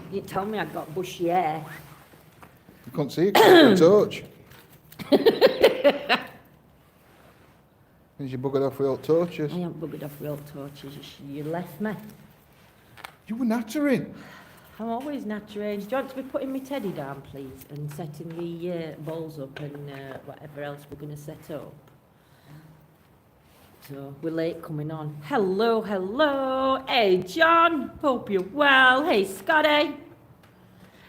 You didn't tell me I'd got bushy hair. You can't see it because of the torch. Means you buggered off with all torches. I haven't buggered off with all torches. You left me. You were nattering. I'm always nattering. Do you want to be putting my teddy down, please, and setting the balls up and whatever else we're going to set up? So, we're late coming on. Hello, hello. Hey, John. Hope you're well. Hey, Scotty.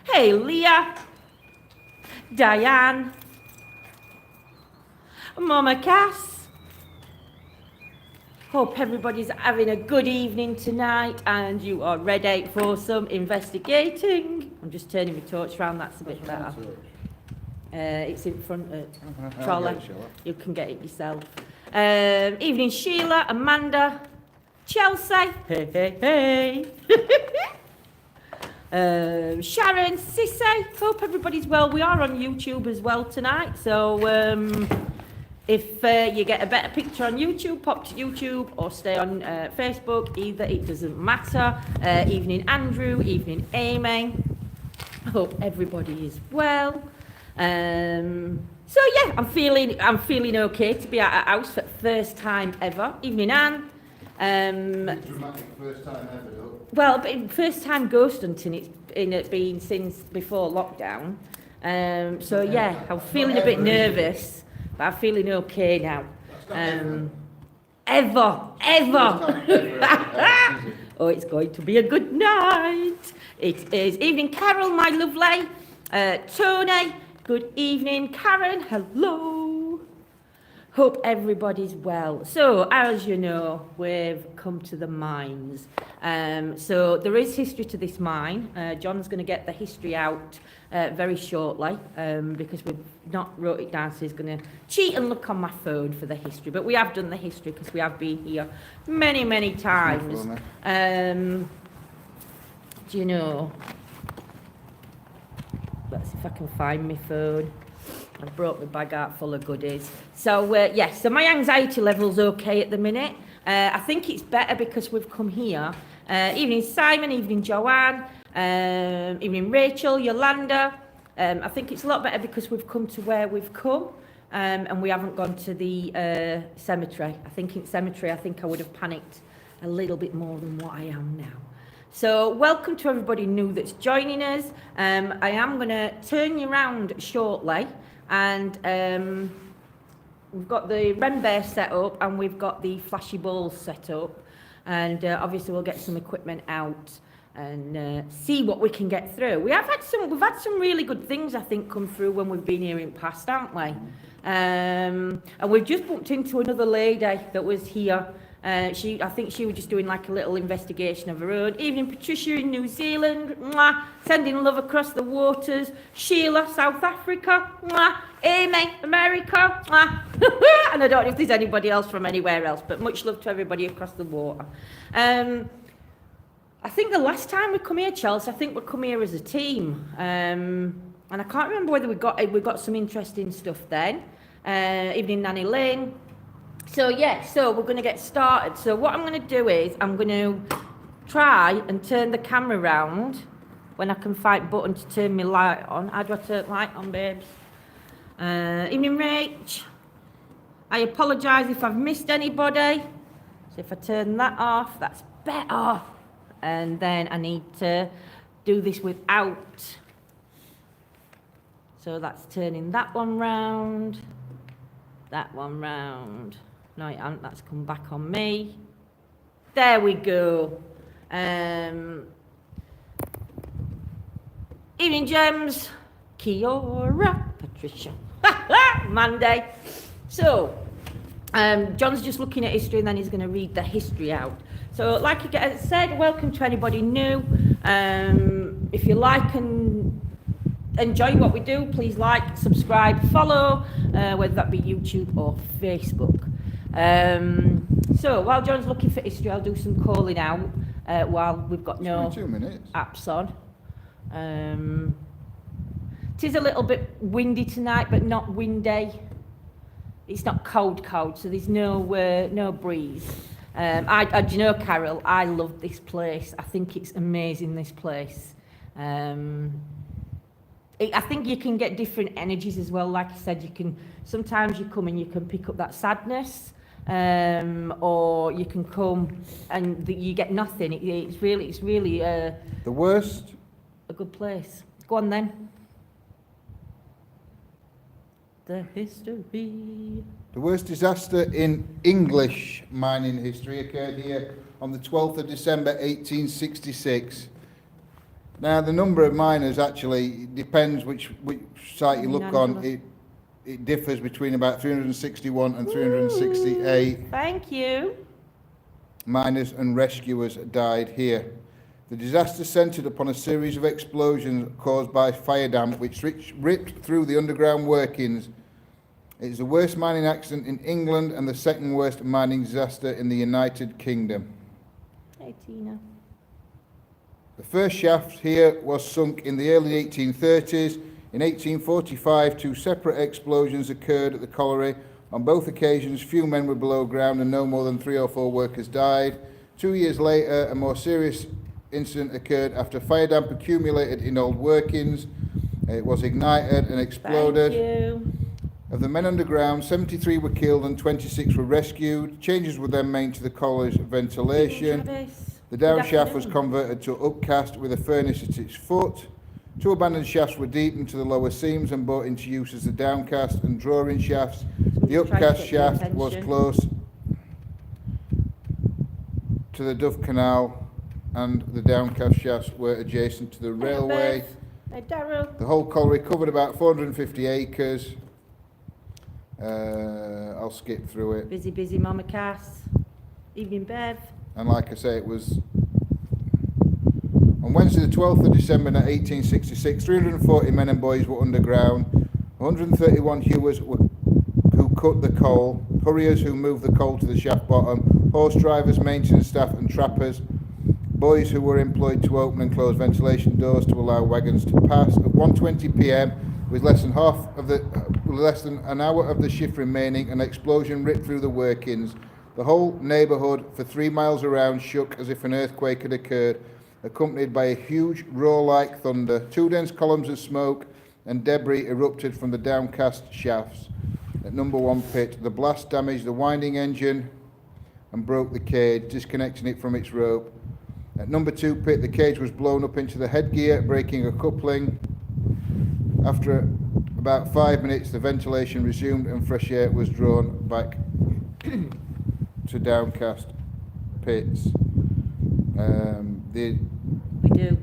Hey, Leah. Diane. Mama Cass. Hope everybody's having a good evening tonight and you are ready for some investigating. I'm just turning my torch around, that's a bit better. It's in front of trolley. You can get it yourself. Evening, Sheila, Amanda, Chelsea. Hey, hey, hey. Sharon, Sissy. Hope everybody's well. We are on YouTube as well tonight, so if you get a better picture on YouTube, pop to YouTube or stay on Facebook. Either, it doesn't matter. Evening, Andrew. Evening, Amy. Hope everybody is well. So yeah, I'm feeling okay to be at a house for the first time ever. Evening, Anne. Dramatic first time ever, though. Well, but first time ghost hunting. It's been since before lockdown. So yeah, I'm feeling a bit nervous, but I'm feeling okay now. Ever. Oh, it's going to be a good night. It is. Evening, Carol, my lovely. Tony. Good evening, Karen. Hello. Hope everybody's well. So, as you know, we've come to the mines. So there is history to this mine. John's going to get the history out very shortly because we've not wrote it down, so he's going to cheat and look on my phone for the history. But we have done the history because we have been here many, many times. Do you know? Let's see if I can find my phone. I've brought my bag out full of goodies. So, yes, so my anxiety level's okay at the minute. I think it's better because we've come here. Evening, Simon. Evening, Joanne. Evening, Rachel, Yolanda. I think it's a lot better because we've come to where we've come and we haven't gone to the cemetery. I think in cemetery, I think I would have panicked a little bit more than what I am now. So welcome to everybody new that's joining us. I am going to turn you around shortly and we've got the Ren Bear set up and we've got the flashy balls set up and obviously we'll get some equipment out and see what we can get through. We've had some really good things I think come through when we've been here in past, haven't we? And we've just bumped into another lady that was here. I think she was just doing like a little investigation of her own. Evening, Patricia in New Zealand. Mwah. Sending love across the waters. Sheila, South Africa. Mwah. Amy, America. Mwah. And I don't know if there's anybody else from anywhere else, but much love to everybody across the water. I think the last time we come here, Chelsea, I think we come here as a team. And I can't remember whether we got some interesting stuff then. Evening, Nanny Lane. So yeah, so we're going to get started. So what I'm going to do is I'm going to try and turn the camera around when I can find button to turn my light on. How do I turn light on, babes? Evening, Rach. I apologise if I've missed anybody. So if I turn that off, that's better. And then I need to do this without. So that's turning that one round. That one round. No, it hasn't. That's come back on me. There we go. Evening, Gems. Kiora. Patricia. Monday. So, John's just looking at history and then he's going to read the history out. So, like I said, welcome to anybody new. If you like and enjoy what we do, please like, subscribe, follow, whether that be YouTube or Facebook. So while John's looking for history, I'll do some calling out while we've got no 2 minutes. apps on. It is a little bit windy tonight, but not windy. It's not cold, so there's no breeze. Do you know, Carol, I love this place. I think it's amazing, this place. I think you can get different energies as well. Like I said, sometimes you come and you can pick up that sadness, or you can come and you get nothing. It's really The worst? a good place. Go on then. The history. The worst disaster in English mining history occurred here on the 12th of December 1866. Now, the number of miners actually depends which site you look on. It differs between about 361 and 368 Thank you. miners and rescuers died here. The disaster centred upon a series of explosions caused by fire damp which ripped through the underground workings. It is the worst mining accident in England and the second worst mining disaster in the United Kingdom. Hey, Tina. The first shaft here was sunk in the early 1830s. In 1845, two separate explosions occurred at the colliery. On both occasions, few men were below ground and no more than 3 or 4 workers died. 2 years later, a more serious incident occurred after fire damp accumulated in old workings. It was ignited and exploded. Thank you. Of the men underground, 73 were killed and 26 were rescued. Changes were then made to the colliery's ventilation. The down shaft was converted to upcast with a furnace at its foot. 2 abandoned shafts were deepened to the lower seams and brought into use as the downcast and drawing shafts. The upcast shaft was close to the Dove Canal and the downcast shafts were adjacent to the railway. Hey, Daryl. The whole colliery covered about 450 acres. I'll skip through it. Busy, Mama Cass. Evening, Bev. And like I say, it was on Wednesday the 12th of December 1866, 340 men and boys were underground, 131 hewers who cut the coal, hurriers who moved the coal to the shaft bottom, horse drivers, maintenance staff and trappers, boys who were employed to open and close ventilation doors to allow wagons to pass. At 1:20 p.m, with less than an hour of the shift remaining, an explosion ripped through the workings. The whole neighbourhood for 3 miles around shook as if an earthquake had occurred, accompanied by a huge roar-like thunder. 2 dense columns of smoke and debris erupted from the downcast shafts. At number 1 pit, the blast damaged the winding engine and broke the cage, disconnecting it from its rope. At number 2 pit, the cage was blown up into the headgear, breaking a coupling. After about 5 minutes, the ventilation resumed and fresh air was drawn back to downcast pits. We do.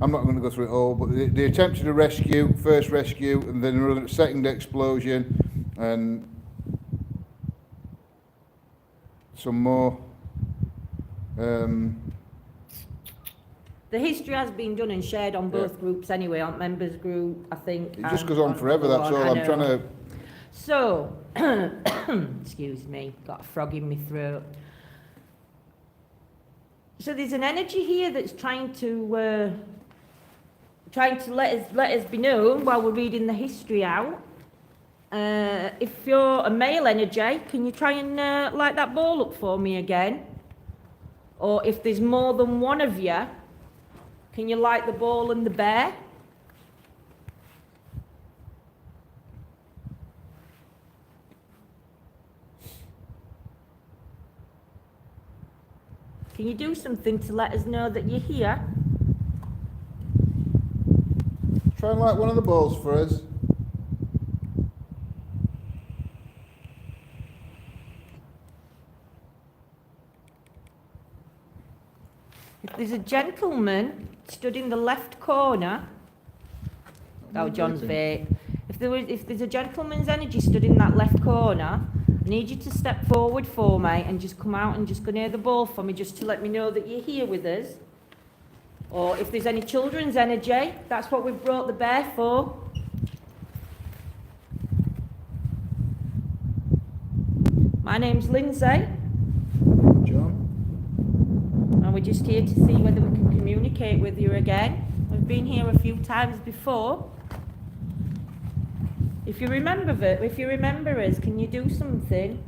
I'm not going to go through it all, but they attempted a rescue, first rescue, and then a second explosion, and some more. The history has been done and shared on both groups anyway, on members group, I think. It just goes on forever, that's all. I'm trying to... So, excuse me, got a frog in my throat. So there's an energy here that's trying to let us be known while we're reading the history out. If you're a male energy, can you try and light that ball up for me again? Or if there's more than one of you, can you light the ball and the bear? Can you do something to let us know that you're here? Try and light one of the balls for us. If there's a gentleman stood in the left corner, oh, John's vape. If there's a gentleman's energy stood in that left corner, I need you to step forward for me and just come out and just go near the ball for me, just to let me know that you're here with us. Or if there's any children's energy, that's what we've brought the bear for. My name's Lindsay. John. And we're just here to see whether we can communicate with you again. We've been here a few times before. If you remember us, can you do something?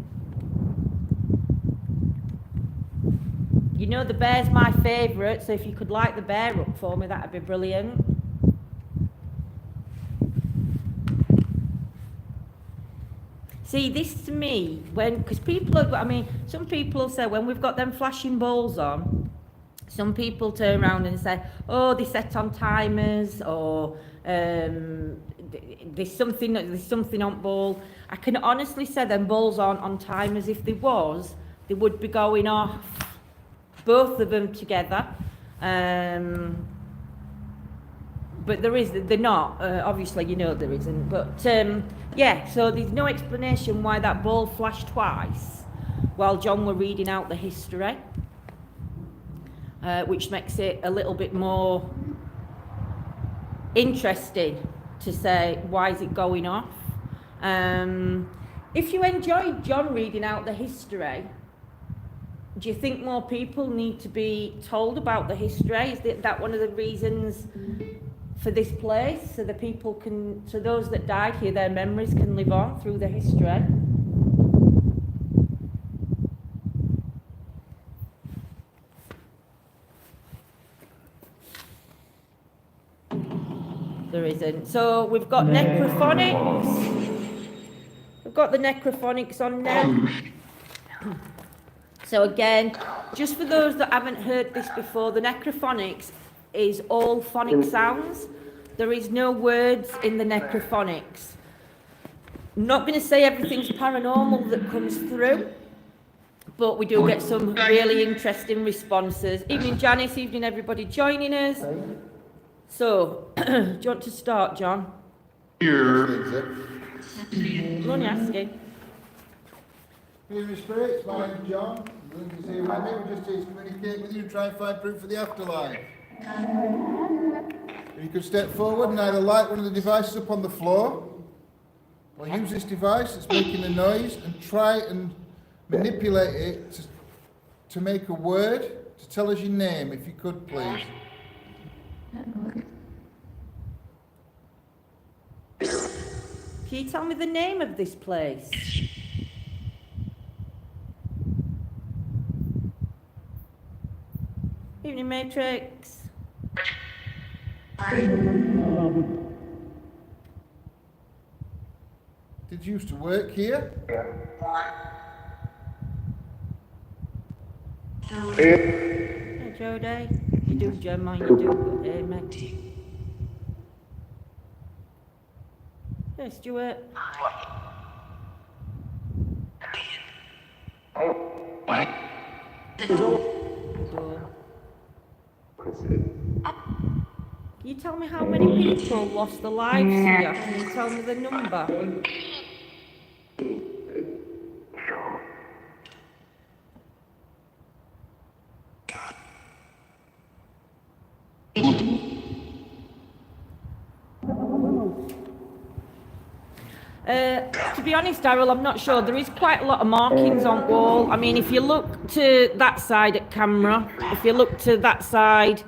You know the bear's my favourite, so if you could light the bear up for me, that'd be brilliant. See, this to me, because people are, I mean, some people say when we've got them flashing balls on, some people turn around and say, oh, they set on timers, or there's something on ball. I can honestly say them balls aren't on timers. If there was, they would be going off, both of them together. But they're not, obviously you know there isn't, but yeah, so there's no explanation why that ball flashed twice while John were reading out the history, which makes it a little bit more interesting to say, why is it going off? If you enjoyed John reading out the history, do you think more people need to be told about the history? Is that one of the reasons for this place, so the people can, so those that died here, their memories can live on through the history? There isn't. So we've got necrophonics. We've got the necrophonics on now. So again, just for those that haven't heard this before, the necrophonics is all phonic sounds. There is no words in the necrophonics. I'm not going to say everything's paranormal that comes through, but we do get some really interesting responses. Evening Janice, evening everybody joining us. So, do you want to start, John? Here. I'm only asking. Healing spirits, my name's John. Linda's here with me. We're just here to communicate with you and try and find proof for the afterlife. You could step forward and either light one of the devices up on the floor, or use this device that's making a noise and try and manipulate it to make a word, to tell us your name, if you could, please. Can you tell me the name of this place? Evening Matrix. Did you used to work here? Hey Jody. You do, Gemma, you do. Hey, Magz. Hey, Stuart. Can you tell me how many people lost their lives here? Can you tell me the number? To be honest, Daryl, I'm not sure. There is quite a lot of markings on wall. I mean, if you look to that side at camera, if you look to that side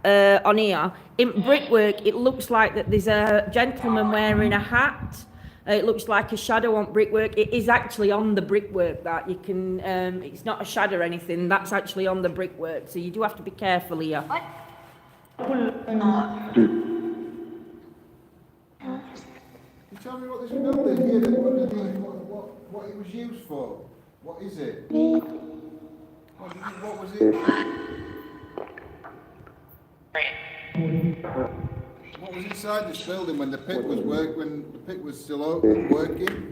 on here, in brickwork, it looks like that there's a gentleman wearing a hat. It looks like a shadow on brickwork. It is actually on the brickwork that you can, it's not a shadow or anything, that's actually on the brickwork. So you do have to be careful here. Can you tell me what this building here, what it was used for? What is it? What was it? What was inside this building when the pit was still open, working?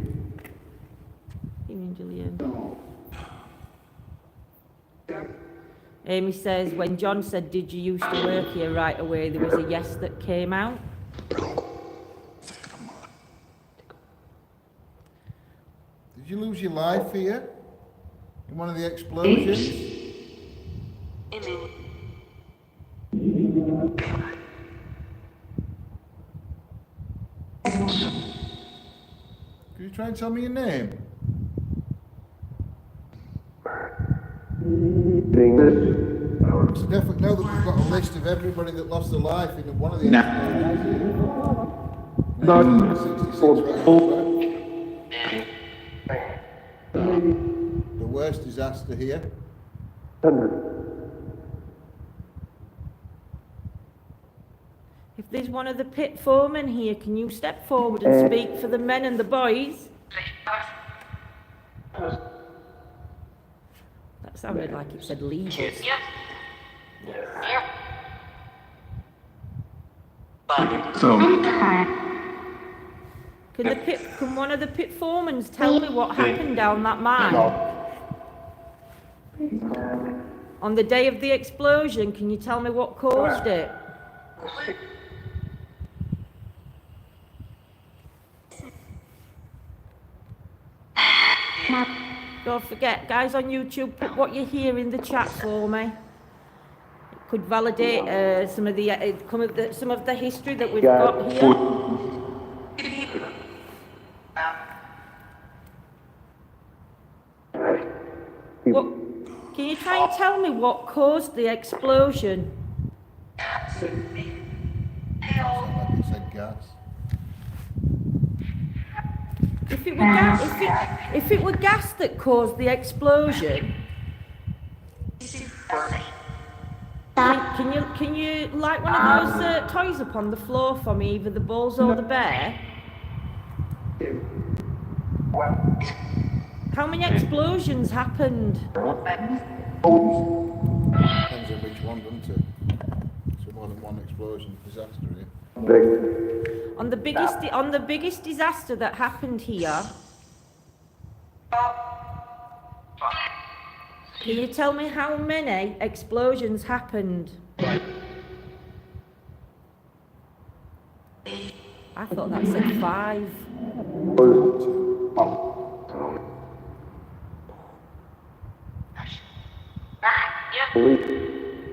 Amy says, when John said, did you used to work here, right away, there was a yes that came out. Did you lose your life here? In one of the explosions? Could you try and tell me your name? So definitely know that we've got a list of everybody that lost their life in one of the explosions. The worst disaster here. If there's one of the pit foremen here, can you step forward and speak for the men and the boys? That sounded like it said leaders. So, Can one of the pit foremans tell me what happened down that mine? On the day of the explosion, can you tell me what caused it? Don't forget, guys on YouTube, put what you hear in the chat for me. It could validate some of the history that we've got here. What, can you try and tell me what caused the explosion? Like it said gas. If it were gas that caused the explosion, can you light one of those toys up on the floor for me, either the balls or the bear? How many explosions happened? Depends on which one, doesn't it? So more than one explosion disaster here. On the biggest disaster that happened here, can you tell me how many explosions happened? I thought that said 5.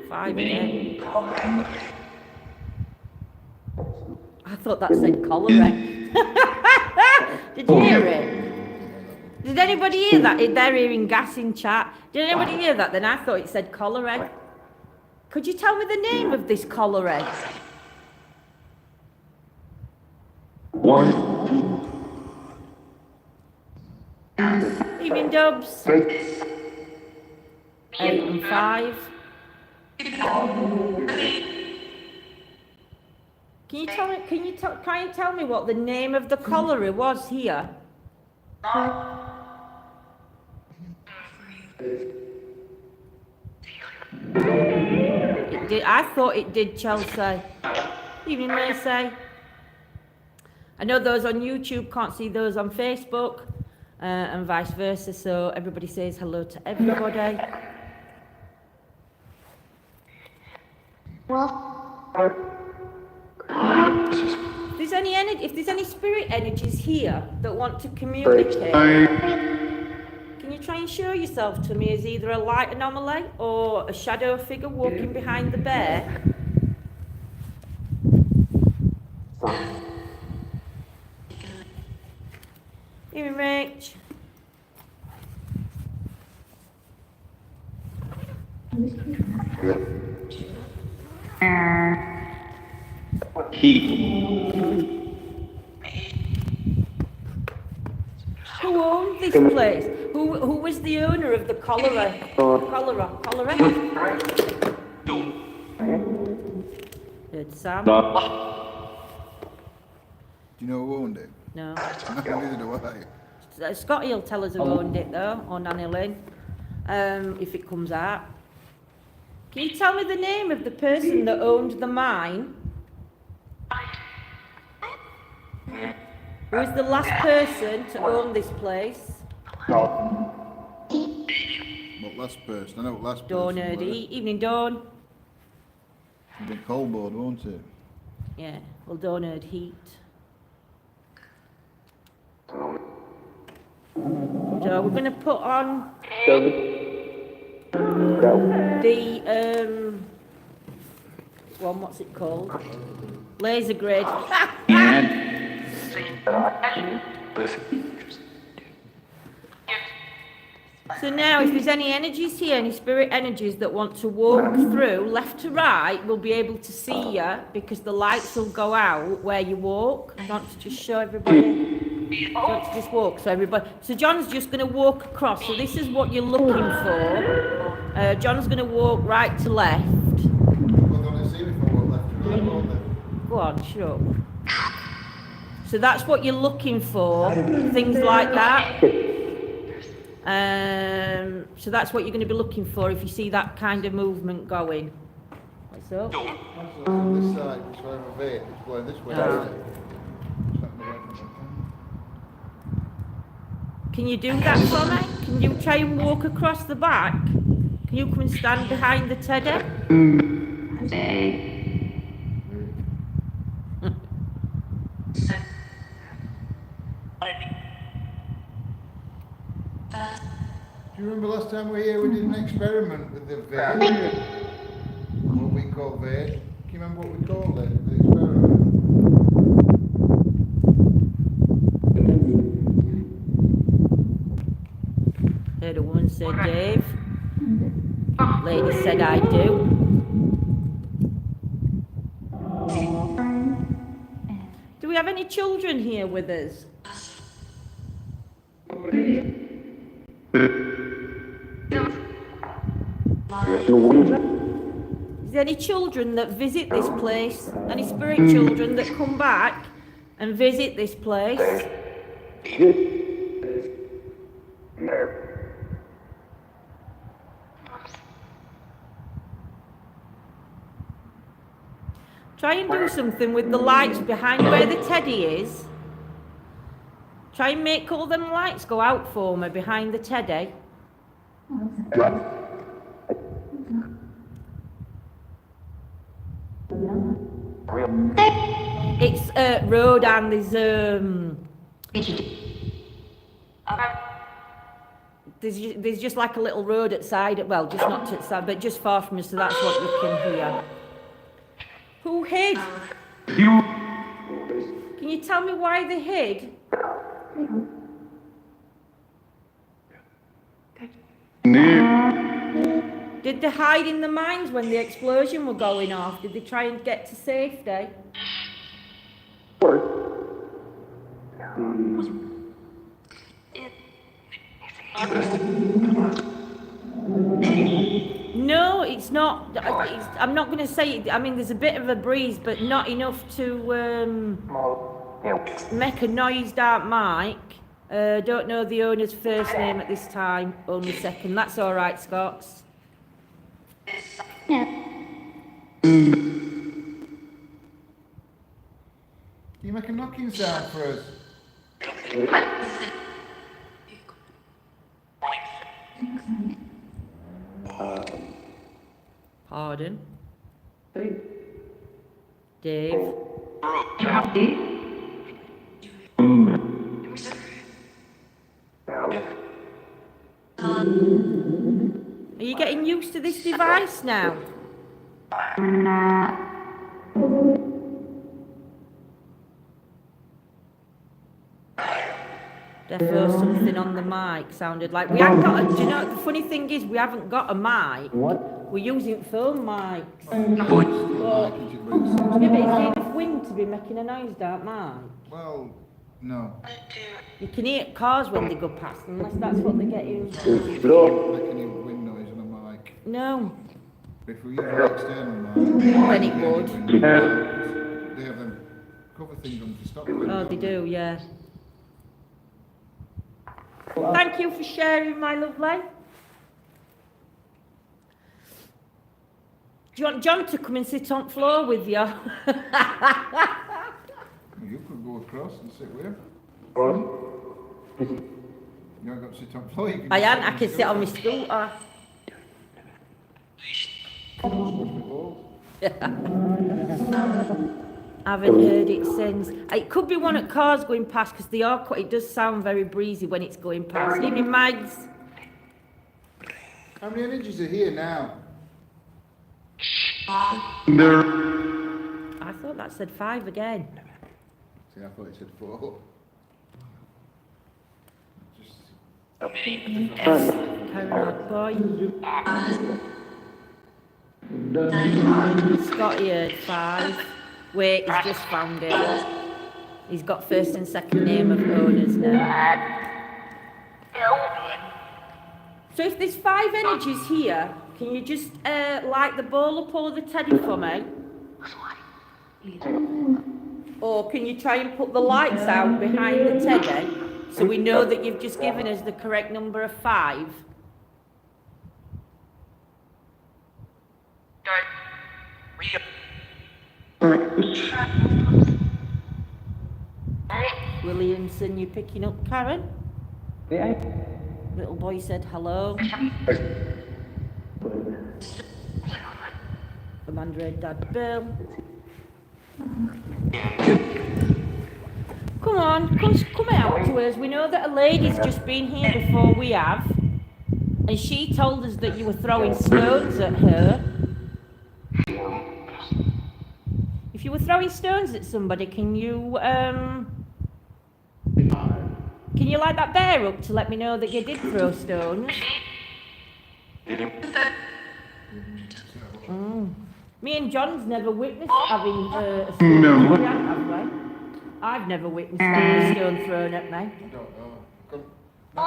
Five again. I thought that said cholera. Did you hear it? Did anybody hear that? They're hearing gas in chat. Did anybody hear that? Then I thought it said cholera. Could you tell me the name of this cholera? Evening, Dubs. 8 and 5. Can you try and tell me what the name of the cholera was here? It did. I thought it did, Chelsea. Evening, Lacey. I know those on YouTube can't see those on Facebook, and vice versa, so everybody says hello to everybody. If there's any spirit energies here that want to communicate, can you try and show yourself to me as either a light anomaly or a shadow figure walking behind the bear? Here, Rach. Who owned this place? Who was the owner of the cholera? Cholera? Good, Sam. Do you know who owned it? No. Neither do I. Scotty will tell us who owned it though, or Nanny Lynn, if it comes out. Can you tell me the name of the person that owned the mine? Who was the last person to own this place? What last person? I know what last Dawn person. Erdy. Evening, Dawn. The coal board, won't it? Yeah, well, Dawn heard heat. So we're going to put on the what's it called? Laser grid. So now, if there's any energies here, any spirit energies that want to walk through left to right, we'll be able to see you because the lights will go out where you walk. I want to just show everybody. I want to just walk so everybody. So John's just going to walk across. So this is what you're looking for. John's going to walk right to left. We're going to see if I walk left to right, won't they? Go on, shut up. So that's what you're looking for, things like that. So that's what you're going to be looking for if you see that kind of movement going. What's up? On this side, it's over there. It's blowing this way. Isn't it? Can you do that for me? Can you try and walk across the back? Can you come and stand behind the teddy? Do you remember last time we were here we did an experiment with the veil? What we call veil? Can you remember what we called it? The experiment? Heard a woman say Dave. Lady said I do. Do we have any children here with us? Is there any children that visit this place? Any spirit children that come back and visit this place? Try and do something with the lights behind where the teddy is. Try and make all them lights go out for me behind the teddy. It's road and there's just like a little road at side, well, just not to the side, but just far from us, so that's what you can hear. Who hid? Can you tell me why they hid? Did they hide in the mines when the explosion were going off? Did they try and get to safety? No, it's not. I'm not going to say it. I mean, there's a bit of a breeze, but not enough to make a noise, don't Mike. Don't know the owner's first name at this time, only second. That's all right, Scots. Can you make a knocking sound for us? Pardon? Dave? Are you getting used to this device now? Defo something on the mic sounded like we haven't got a, do you know, the funny thing is we haven't got a mic. We're using phone mics. Yeah, but it's enough wind to be making a noise, don't Mike? Well, no. You can hear cars when they go past, unless that's what they're getting. Make any wind noise on a mic. No. If we use an external mic, Then it would. They have them cover things on to stop it. Oh, they do, yeah. Thank you for sharing, my lovely. Do you want John to come and sit on the floor with you? You could go across and sit with him. You haven't got to sit on the floor. You can I can sit on my scooter. I haven't heard it since. It could be one of cars going past because they are quite, it does sound very breezy when it's going past. Evening, Magz. How many energies are here now? I thought that said 5 again. See, I thought it said 4. Carry on, boy. Scotty heard 5. Wait, he's just found it. He's got first and second name of owners now. So if there's 5 energies here, can you just light the bowl up or the teddy for me? Or can you try and put the lights out behind the teddy so we know that you've just given us the correct number of 5? Williamson, you picking up, Karen? Yeah. Little boy said hello. Commander Ed Dad Bill. Come on, come out to us. We know that a lady's just been here before we have. And she told us that you were throwing stones at her. If you were throwing stones at somebody, can you light that bear up to let me know that you did throw stones? Me and John's never witnessed having a stone thrown at me. I've never witnessed having a stone thrown at me. I don't know. I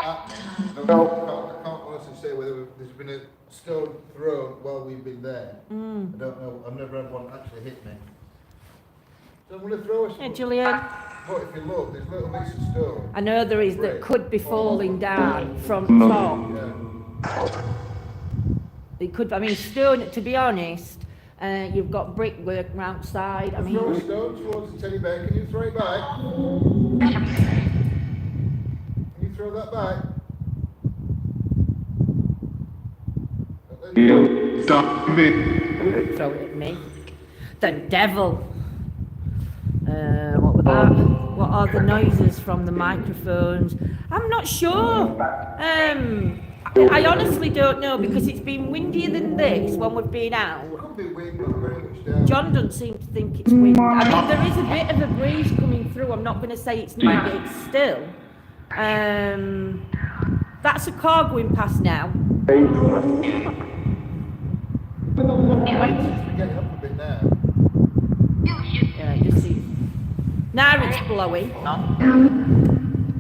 can't honestly say whether there's been a stone thrown while we've been there. I don't know. I've never had one actually hit me. So I'm going to throw a stone. Hey, Julian. But if you look, there's little bits of stone. I know there is that could be falling down from the top. Yeah. It could, I mean, stone, to be honest, you've got brickwork outside. I mean, Throw a stone towards the teddy bear. Can you throw it back? Can you throw that back? You stop me. throw it at me. The devil. What was that? What are the noises from the microphones? I'm not sure. I honestly don't know because it's been windier than this when we've been out. Could be wind, but very much down. John doesn't seem to think it's wind. I mean, there is a bit of a breeze coming through. I'm not going to say it's not, but it's still. That's a car going past now. It's getting up a bit now. Yeah, you see. Now it's blowing. But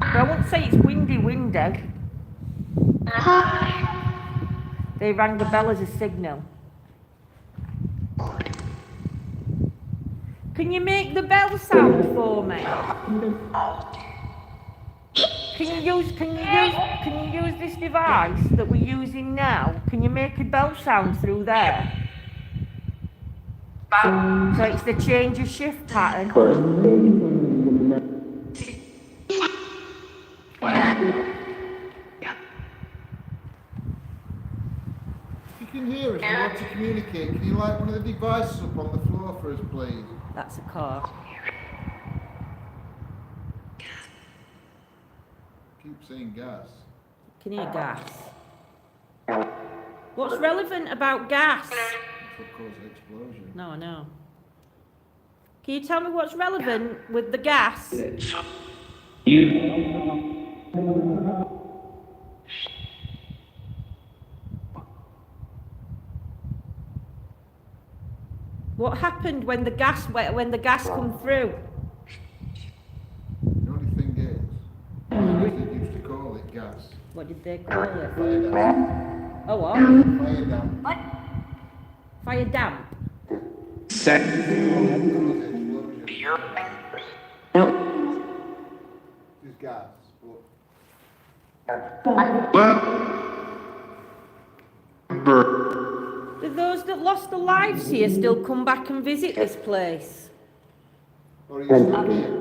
I won't say it's windy. They rang the bell as a signal. Can you make the bell sound for me? Can you use this device that we're using now? Can you make a bell sound through there? So it's the change of shift pattern. If you can hear us, we want to communicate. Can you light one of the devices up on the floor for us, please? That's a car. Keep saying gas. Can you hear gas? What's relevant about gas? That's what caused the explosion. No, I know. Can you tell me what's relevant with the gas? What happened when the gas come through? The only thing is, they used to call it gas. What did they call it? Fire damp. Oh, what? Fire damp. What? Fire damp. It's gas. Do those that lost their lives here still come back and visit this place? Or are you stuck here?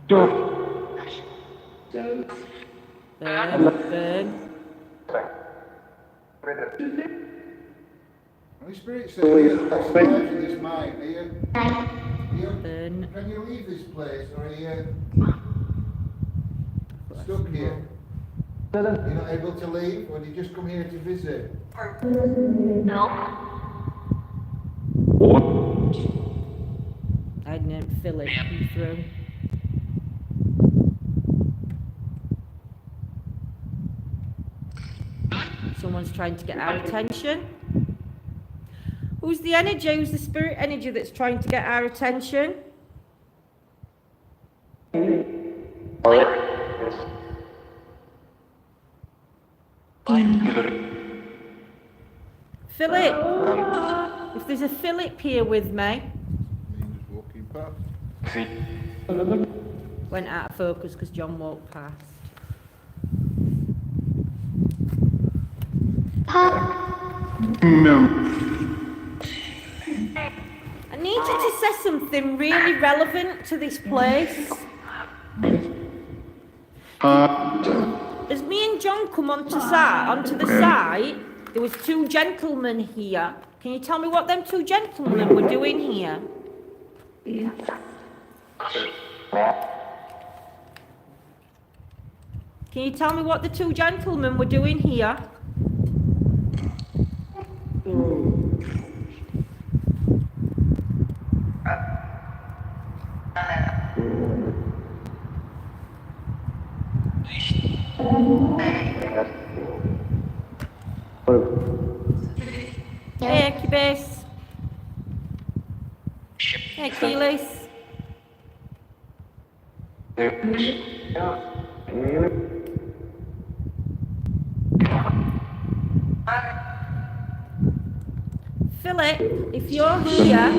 Burn. Holy Spirit says, there's life in this mind. Are you Burn. can you leave this place, or are you stuck here? You're not able to leave, or do you just come here to visit? I'd named Philip through. Someone's trying to get our attention. Who's the energy? Who's the spirit energy that's trying to get our attention? Philip! If there's a Philip here with me. He's just walking past. Went out of focus because John walked past. No. I need you to say something really relevant to this place. As me and John come onto the site, there was two gentlemen here. Can you tell me what them two gentlemen were doing here? Can you tell me what the two gentlemen were doing here? Hey, Cubase. Hey, Keyless. Philip, if you're here,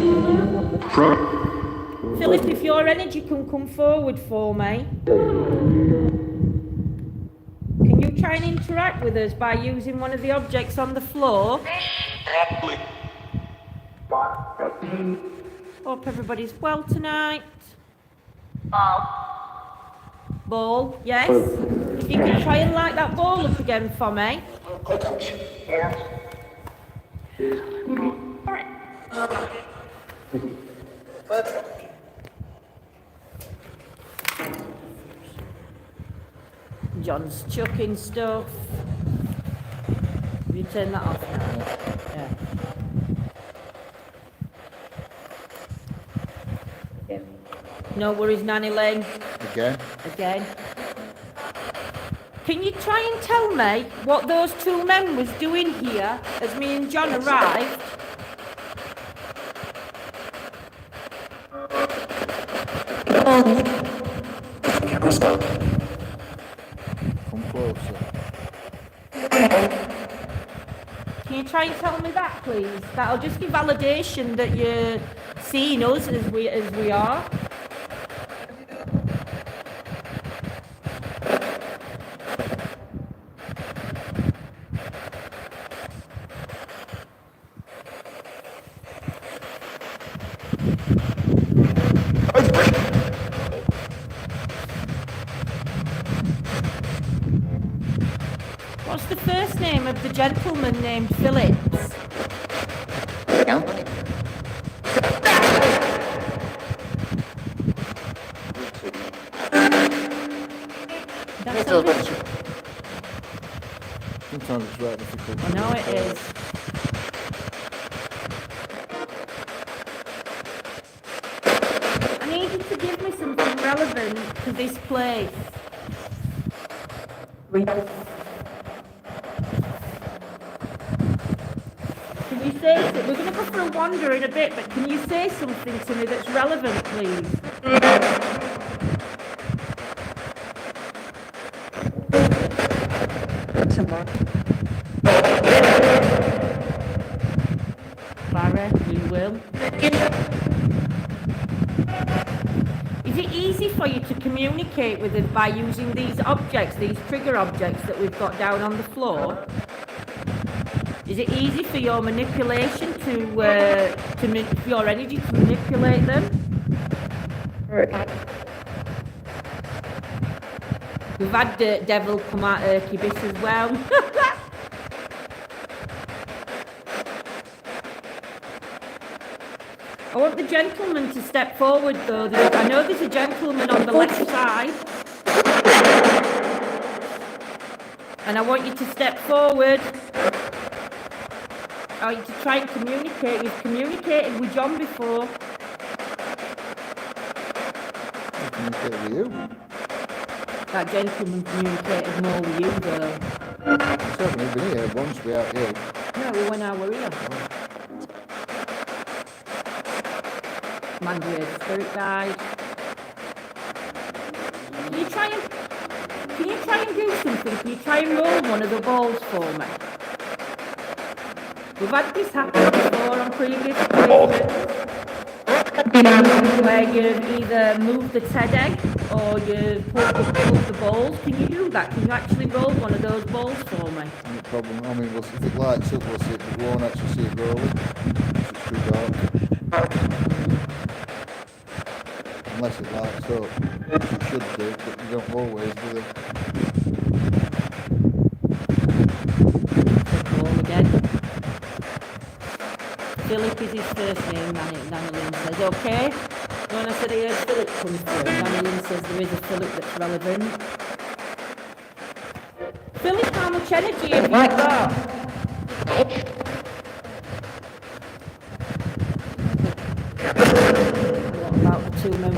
Philip, if your energy can come forward for me, can you try and interact with us by using one of the objects on the floor? Hope everybody's well tonight. Ball, yes? If you can try and light that ball up again for me. John's chucking stuff. Will you turn that off now? Yeah. No worries, Nanny Lynn. Again. Can you try and tell me what those two men was doing here as me and John arrived? Come closer. Can you try and tell me that, please? That'll just give validation that you're seeing us as we are. What's the first name of the gentleman named Phillips? That's a Richard. Sometimes it's right difficult. I know it is. I need you to give me something relevant to this place. Can you say something? We're going to go for a wander in a bit, but can you say something to me that's relevant, please? Barry, we will. Is it easy for you to communicate with us by using these objects, these trigger objects that we've got down on the floor? Is it easy for your manipulation for your energy to manipulate them? We've had Devil come out Irkibis as well. I want the gentleman to step forward though. I know there's a gentleman on the left side. And I want you to step forward. I want you to try and communicate. We've communicated with John before. Communicate with you. That gentleman communicated more with you though. So we've been here once, we out here. No, when I were here. Mandy, spirit guide. Can you try try and do something? Can you try and roll one of the balls for me? We've had this happen before on previous occasions, where you've either moved the Ted egg or you pulled the balls. Can you do that? Can you actually roll one of those balls for me? No problem. I mean, if it lights up, we'll see it, but we won't actually see it rolling. It's too dark. Unless it lights up, which it should do, but you don't always, do they? Ball again. Philip is his first name, Nanolyn says. Okay. When I said I heard Philip come through, Nanolyn says there is a Philip that's relevant. Philip, how much energy have you got? What about the two men?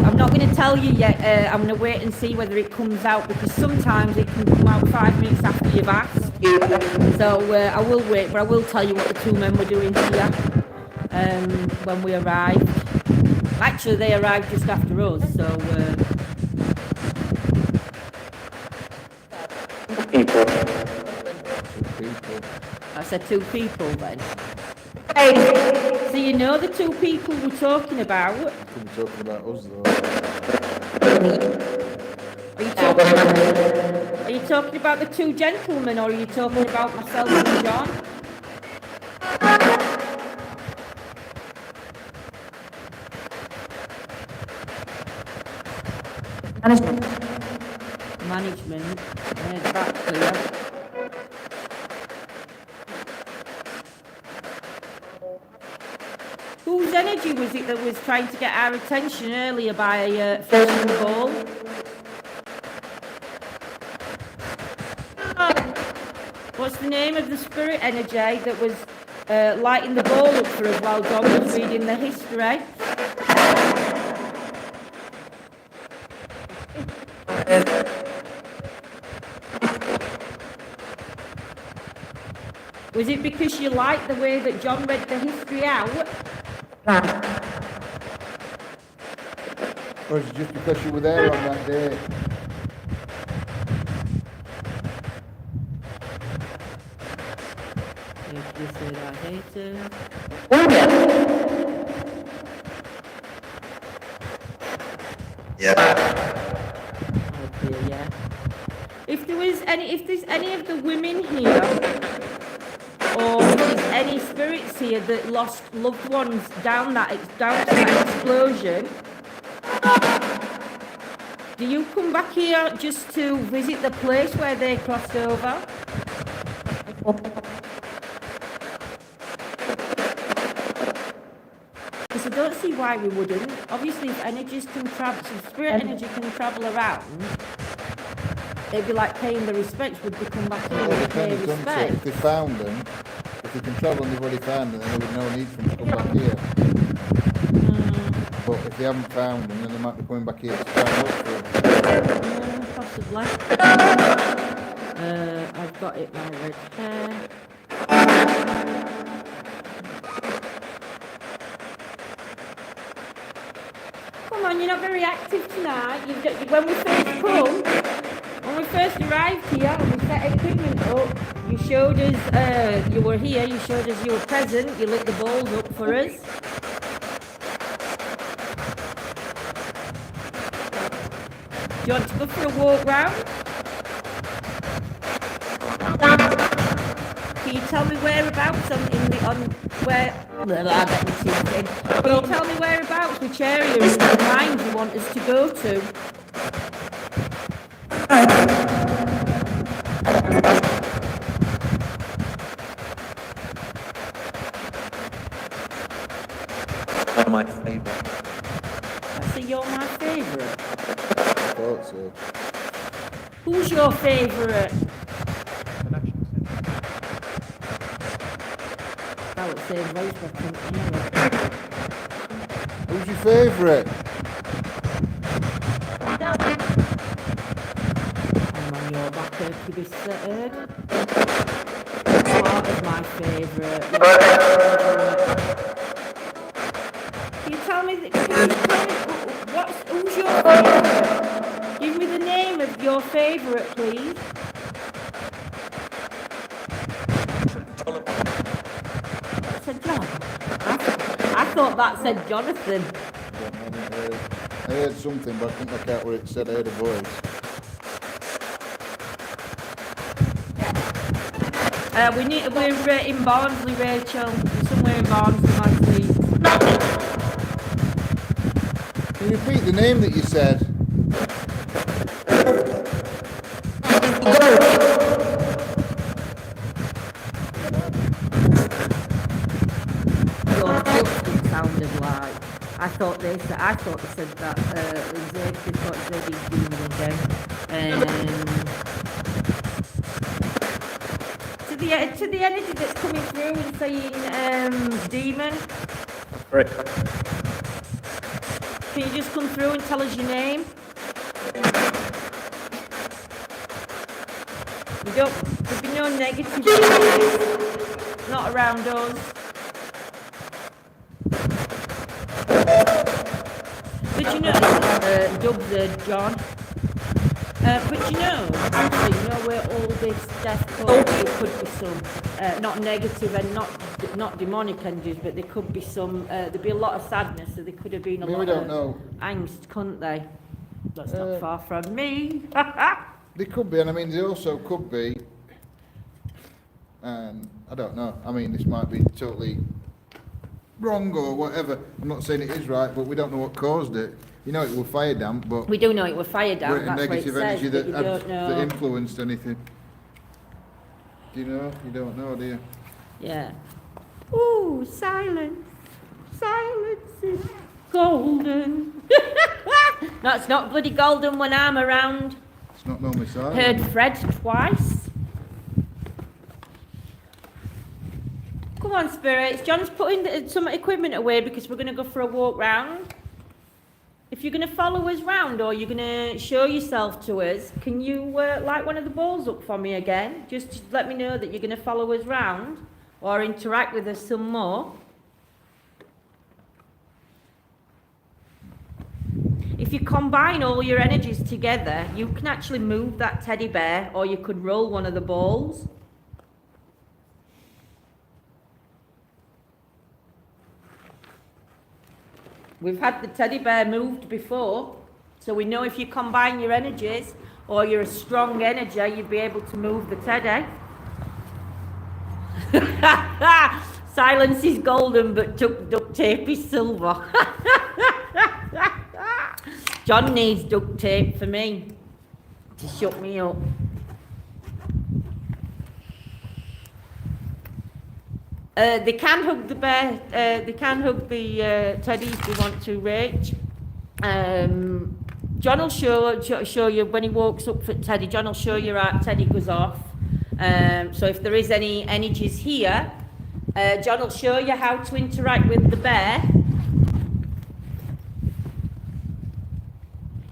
I'm not going to tell you yet. I'm going to wait and see whether it comes out, because sometimes it can come out 5 minutes after you've asked. So I will wait, but I will tell you what the two men were doing here when we arrived. Actually, they arrived just after us, so... People. I said two people then. So you know the two people we're talking about? You could be talking about us, though. Are you talking about the two gentlemen, or are you talking about myself and John? Management. Yeah, that's clear. Whose energy was it that was trying to get our attention earlier by filling the ball? What's the name of the spirit energy that was lighting the ball up for us while John was reading the history? Was it because you liked the way that John read the history out? Or is it just because you were there on that day? You said I hate it. Yeah. Okay, yeah. If there's any of the women here, or if there's any spirits here that lost loved ones down to that explosion, do you come back here just to visit the place where they crossed over? Because I don't see why we wouldn't. Obviously, if spirit energy can travel around, they'd be like paying the respects. Would they come back here and pay respect? If they found them, if they can travel and they've already found them, then there would no need for them to come back here. But if they haven't found them, then they might be coming back here to try and look for them. Possibly. I've got it now right there. Come on, you're not very active tonight. When we first arrived here and we set equipment up, you showed us you were here, you showed us you were present, you lit the balls up for us. Do you want to go for a walk round? Can you tell me whereabouts Can you tell me whereabouts, which areas in your mind you want us to go to? One of my favourite. I see you're my favourite. I thought so. Who's your favourite? Oh, it's saying Rosebud, I can't hear it. Who's your favourite? I'm on your back, Herky Biscuit. What is my favourite? Can you tell me who's your favourite? Give me the name of your favourite, please? That said John. I thought that said Jonathan. I heard something, but I couldn't look out what it said. I heard a voice. We're in Barnsley, Rachel. We're somewhere in Barnsley, my please. Can you repeat the name that you said? It sounded like. I thought they said that they thought Zadie's demon again. To the energy that's coming through and saying demon. Right. Can you just come through and tell us your name? There'll be no negative energies, not around us. But you know, Dubs, John. But you know, actually, you know where all this death could be some, not negative and not demonic energies, but there could be some, there'd be a lot of sadness, so there could have been a lot of angst, couldn't they? That's not far from me. They could be, and I mean, they also could be, and I don't know, I mean, this might be totally wrong or whatever. I'm not saying it is right, but we don't know what caused it. You know it was fire damp, but We do know it was fire damp, were it a that's negative what it energy says, that, but you don't know. that influenced anything? Do you know? You don't know, do you? Yeah. Ooh, silence. Silence is golden. No, it's not bloody golden when I'm around. It's not normally silent. Heard Fred twice. Come on, spirits. John's putting some equipment away because we're going to go for a walk round. If you're going to follow us round or you're going to show yourself to us, can you light one of the balls up for me again? Just let me know that you're going to follow us round or interact with us some more. If you combine all your energies together, you can actually move that teddy bear, or you could roll one of the balls. We've had the teddy bear moved before, so we know if you combine your energies, or you're a strong energy, you'd be able to move the teddy. Silence is golden, but duct tape is silver. John needs duct tape for me to shut me up. They can hug the bear, they can hug the teddy if they want to, Rach. John will show you when he walks up for Teddy, John will show you how Teddy goes off. So if there is any energies here, John will show you how to interact with the bear.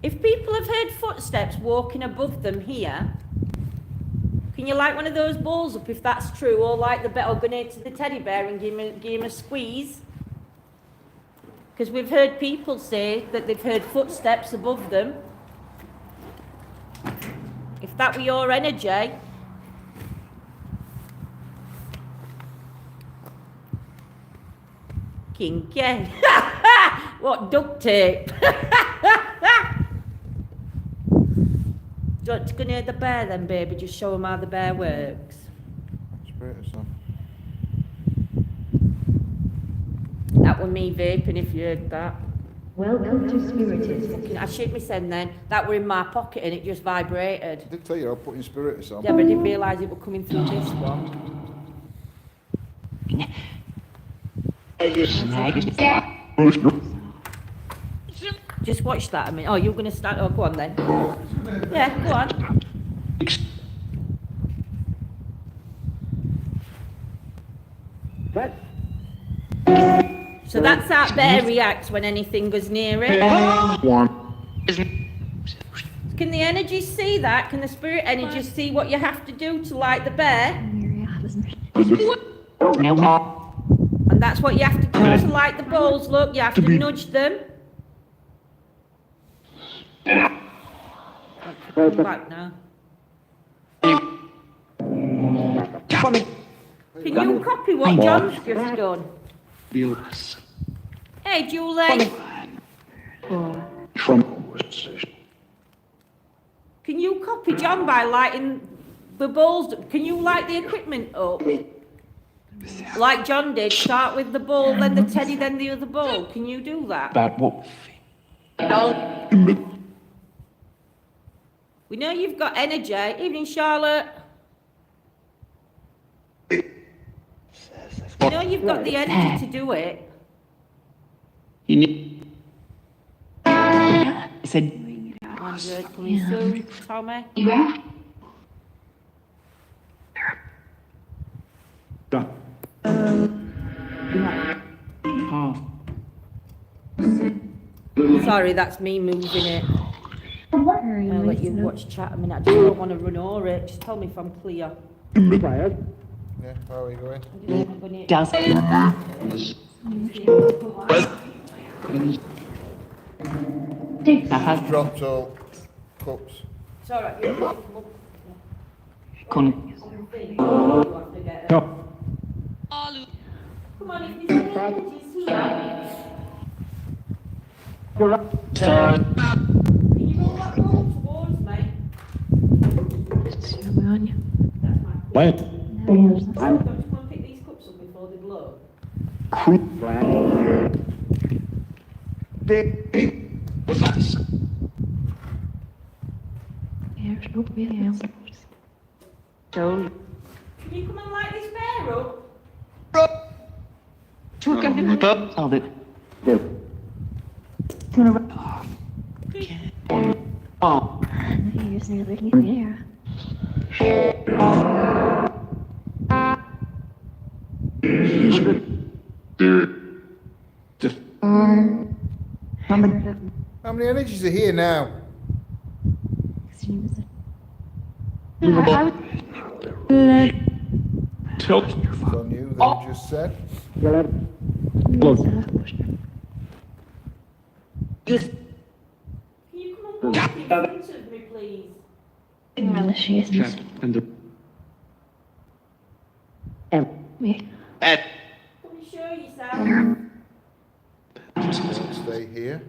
If people have heard footsteps walking above them here, can you light one of those balls up if that's true, or light the bear, or go near to the teddy bear and give him a squeeze? Because we've heard people say that they've heard footsteps above them. If that were your energy. Kinky. What, duct tape? Do you want to go near the bear then, baby? Just show them how the bear works. Spirit or something. That was me vaping, if you heard that. Welcome to Spiritus. I shit myself then. That were in my pocket and it just vibrated. I did tell you I'll put in spirit or something. Yeah, but I didn't realise it was coming through this one. Just watch that a minute. Oh, you're going to start. Oh, go on then. Yeah, go on. So that's how bear reacts when anything goes near it. Can the energies see that? Can the spirit energies see what you have to do to light the bear? And that's what you have to do to light the balls. Look, you have to nudge them. Come back now. Can you copy what John's just done? Hey, Julie. Can you copy John by lighting the balls? Can you light the equipment up? Like John did, start with the ball, then the teddy, then the other ball. Can you do that? We know you've got energy. Evening, Charlotte. We know you've got the energy to do it. I said, 100, coming soon. Tommy. Sorry, that's me moving it. I'll let you watch chat a minute. I just don't want to run over it. Just tell me if I'm clear. Yeah, how are we going? does Dropped all cups. It's all right. You come up. con You have to get it. Come on, if there's any energies here. Can you roll that ball towards me? That's my What? Don't you want to pick these cups up before they blow? Can you come and light this bear up? all the oh How many energies are here now? Tilt. It's on you, that you just said. Can you come and walk in front of me, please? Can you show yourself? Stay here.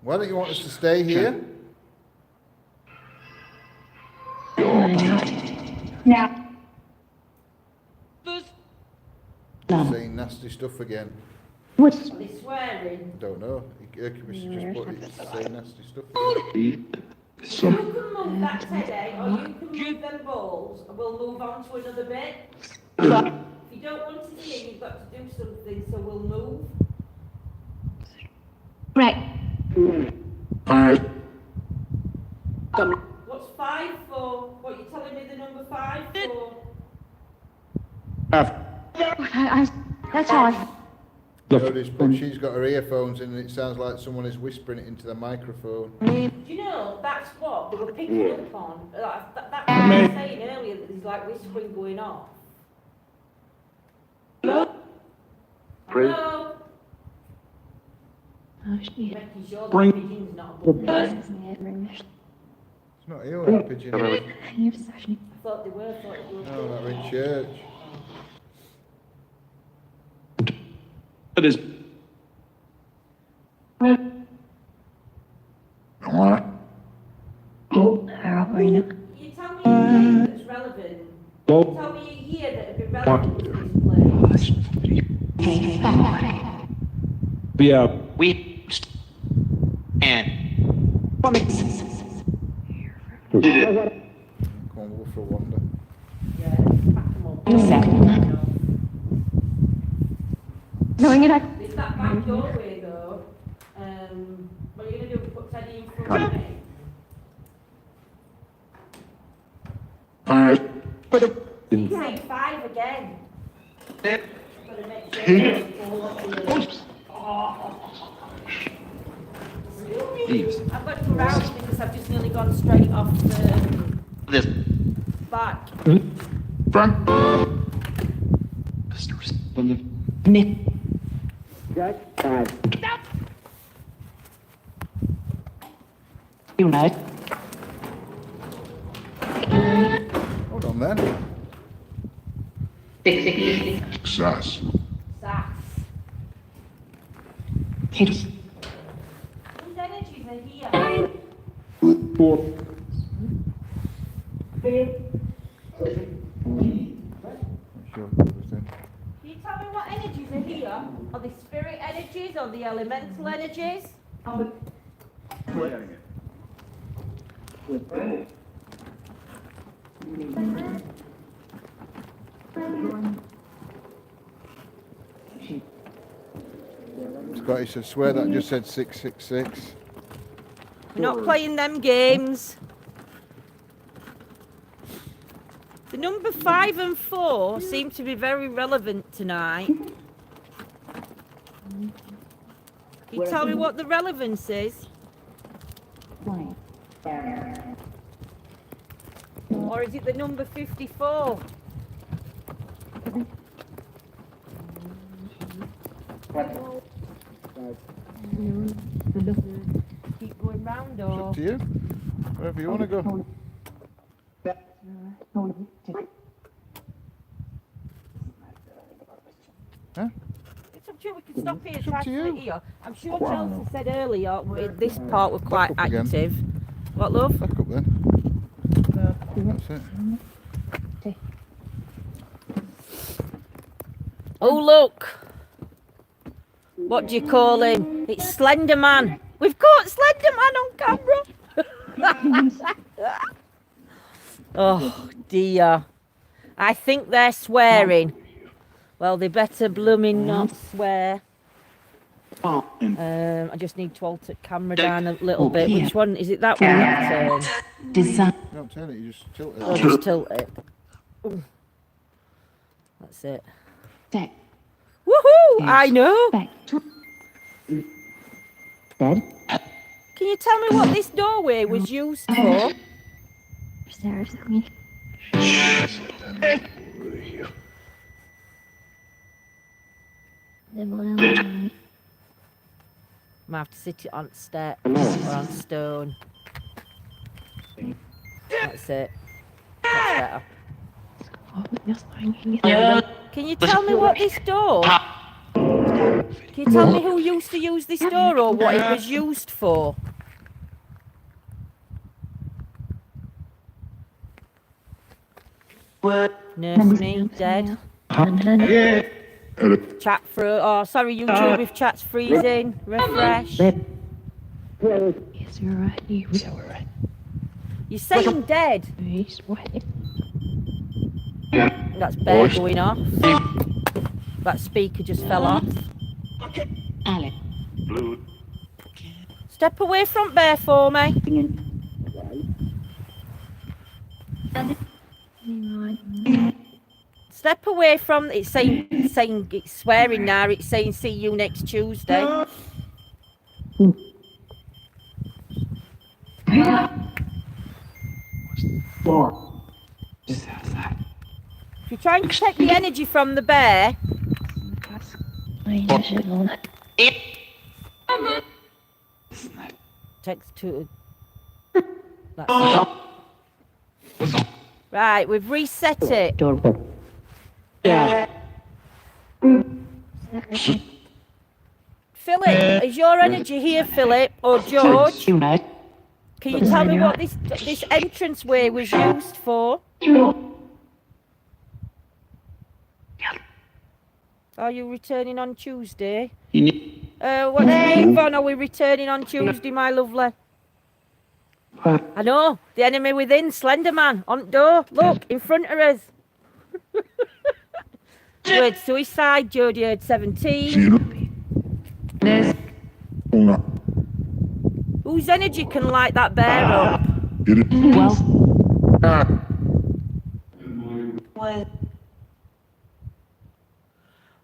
Why don't you want us to stay here? Saying nasty stuff again. Are they swearing? I don't know. Hercules just put it saying nasty stuff again. You can move that teddy, or you can move them balls, and we'll move on to another bit. If you don't want to see it, you've got to do something, so we'll move. Right. What's 5 for? What, you telling me the number 5 for? That's all. Notice, but she's got her earphones in and it sounds like someone is whispering it into the microphone. Do you know, that's what they were picking up on. That's what I was saying earlier, that there's like whispering going off. Hello? Hello? Making sure the pigeon's not above me. It's not you, that pigeon. I thought they were, No, that we're in church. It is. You tell me a year that's relevant. Well, Tell me a year that would be relevant to this place. yeah. We and Come on, we'll go for a wander. Yeah, back them up. Knowing it, There's that back doorway though. What are you going to do? Put Teddy in front of me? You say 5 again. Gotta make sure it's all up here. I've got to go round because I've just nearly gone straight off this back. Unite. Hold on then. Success. Sass. Hit. Whose energies are here? Four. Sure, understand. Can you tell me what energies are here? Are they spirit energies or the elemental energies? Scotty says, swear that just said 666. We're not playing them games. The number 5 and 4 seem to be very relevant tonight. Can you tell me what the relevance is? Or is it the number 54? Keep going round It's or... up to you. Wherever you want to go. Huh? It's up to you, we can stop here and It's up try to to you. it here. I'm sure Chelsea said earlier, this part was quite up again. active. What, love? Back up then. That's it. Oh, look. What do you call him? It's Slender Man. We've caught Slender Man on camera. Oh, dear. I think they're swearing. Well, they better blooming not swear. I just need to alter camera down a little bit. Which one? Is it that one that turn? Design. Don't turn it, you just tilt it. I'll just tilt it. Ooh. That's it. Deck. Woohoo! I know. Back. Dead. Can you tell me what this doorway was used for? There's me. Might have to sit it on step or on stone. That's it. That's better. Can you tell me what this door? Can you tell me who used to use this door or what it was used for? Nurse me, dead. Chat through. Oh, sorry, YouTube, if chat's freezing. Refresh. Yes, you're right. Yeah, we're right. You're saying dead. He's right. That's bear going off. That speaker just fell off. Alex. Step away from bear for me. Step away from. It's saying it's swearing now. It's saying see you next Tuesday. If you're trying to take the energy from the bear, takes two. That's it. Right, we've reset it. Philip, is your energy here, Philip, or George? Unite. Can you tell me what this entranceway was used for? Are you returning on Tuesday? What do you mean, Von? Are we returning on Tuesday, my lovely? I know. The enemy within, Slender Man, on door. Look, in front of us. Word suicide, Jodie heard 17. Whose energy can light that bear up?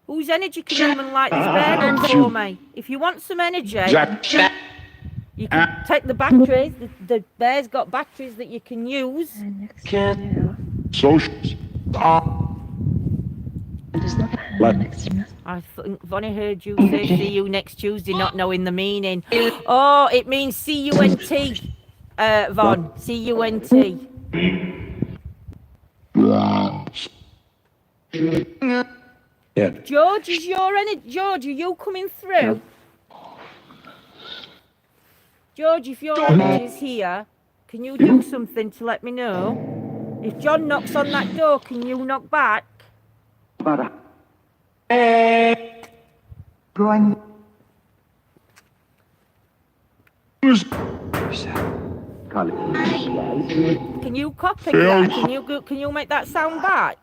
Whose energy can come and light this bear up for me? If you want some energy, you can take the batteries. The bear's got batteries that you can use. I think Vonnie heard you say see you next Tuesday, not knowing the meaning. Oh, it means C-U-N-T. Von, C-U-N-T. Yeah. George, is your energy? George, are you coming through? George, if your energy is here, can you do something to let me know? If John knocks on that door, can you knock back? Can you copy that? Can you make that sound back?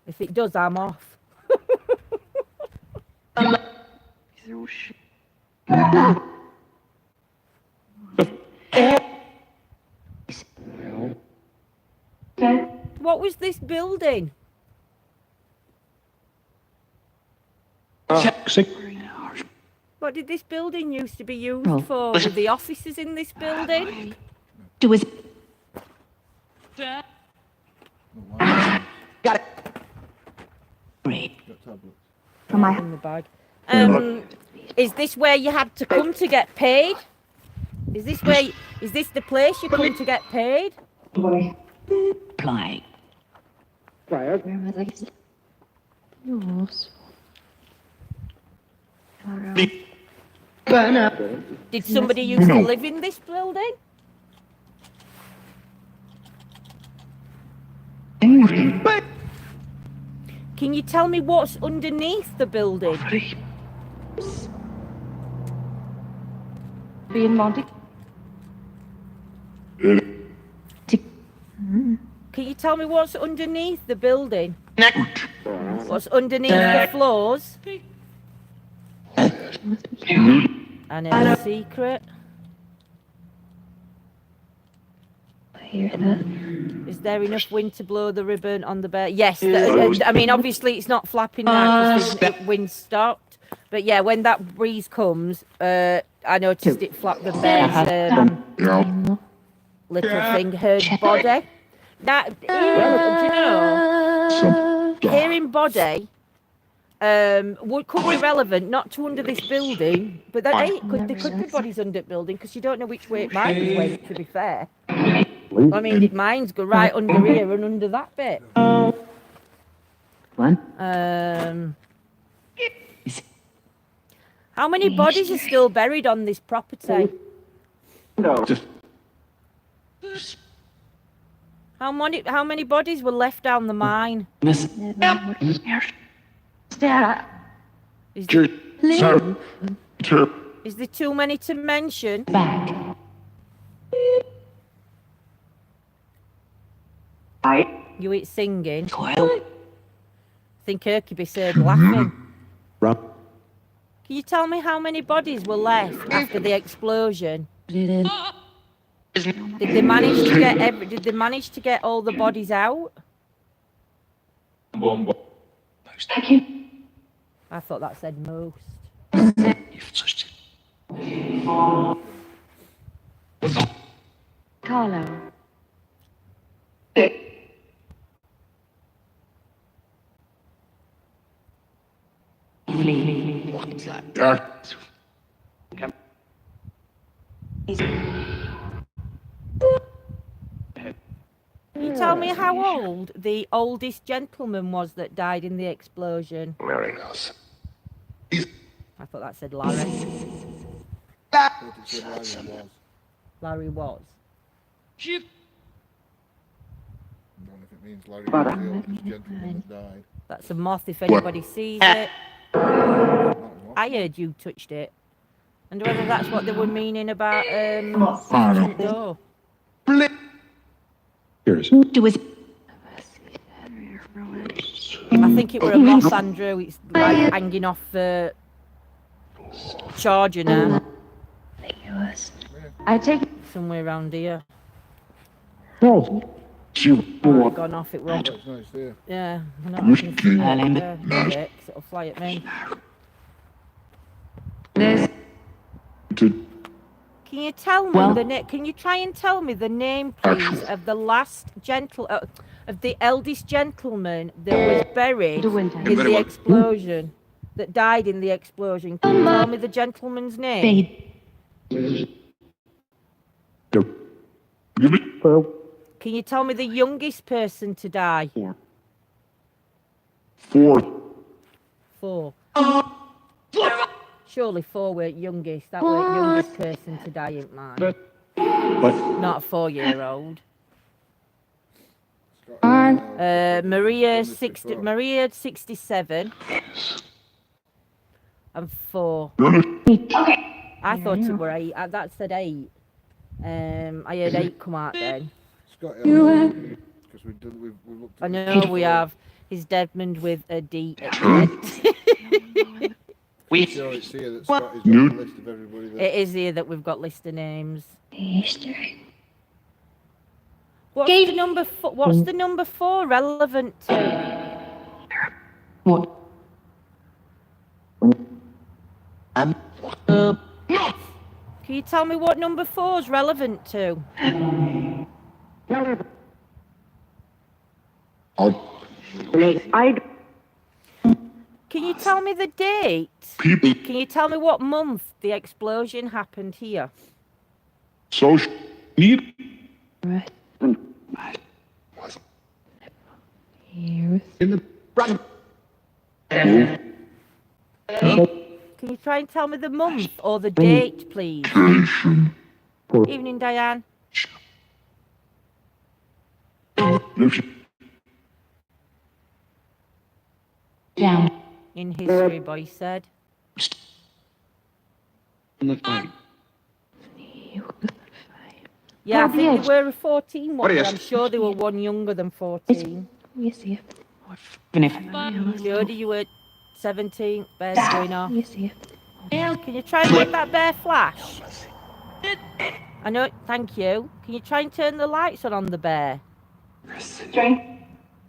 If it does, I'm off. What was this building? What did this building used to be used for? Were the offices in this building? Do as Got great. tablets. In the bag. Is this where you had to come to get paid? Is this the place you come to get paid? Apply. Where was I? Yours. Did somebody used to live in this building? Can you tell me what's underneath the building? Being Monty. Can you tell me what's underneath the building? What's underneath the floors? I know a secret. I hear that. Is there enough wind to blow the ribbon on the bear? Yes. I mean, obviously it's not flapping now because the wind stopped. But yeah, when that breeze comes, I noticed it flap the bear's little thing, her body. That, do you know, hearing body could be relevant, not to under this building, but there could be bodies under the building because you don't know which way mine went, to be fair. I mean, did mines go right under here and under that bit? How many bodies are still buried on this property? How many bodies were left down the mine? Is there too many to mention? Back. You ain't singing. Coil. Think Kirkby said laughing. Rob. Can you tell me how many bodies were left after the explosion? Did they manage to get all the bodies out? I thought that said most. Carlo. Can you tell me how old the oldest gentleman was that died in the explosion? Very nice. I thought that said Larry. Larry was. I don't know if it means Larry was the oldest gentleman that died. That's a moth if anybody sees it. I heard you touched it. And whether that's what they were meaning about front door. Here's. Do as I think it were a moth, Andrew. It's like hanging off the charger now. I take Somewhere around here. No. Oh, gone off, it won't. It's nice there. Yeah, I know, I can see it. Yeah, 'cause it'll fly at me. Can you tell me Can you try and tell me the name, please, of the last of the eldest gentleman that was buried in the explosion? that died in the explosion. Can you tell me the gentleman's name? Babe. Can you tell me the youngest person to die? 4. 4. Surely 4 weren't youngest. That weren't youngest person to die, ain't mine. But Not a 4-year-old. Maria 67 and 4. Okay. I thought it were 8. That said 8. I heard 8 come out then. Scott, because we've looked I at know we have. He's Desmond with a D at the end. We sure it's here that Scott is on the list of everybody that... It is here that we've got list of names. Easter. What's the number 4 relevant to? What? Can you tell me what number 4 is relevant to? Can you tell me the date? Can you tell me what month the explosion happened here? Social need. Right. Here. In the Can you try and tell me the month or the date, please? Evening, Diane. Down. In history, boy said. Yeah, I think they were a 14 one, but I'm sure they were one younger than 14. You see it. Jody, you were 17, bear's going off. You see it. Can you try and make that bear flash? I know, thank you. Can you try and turn the lights on the bear?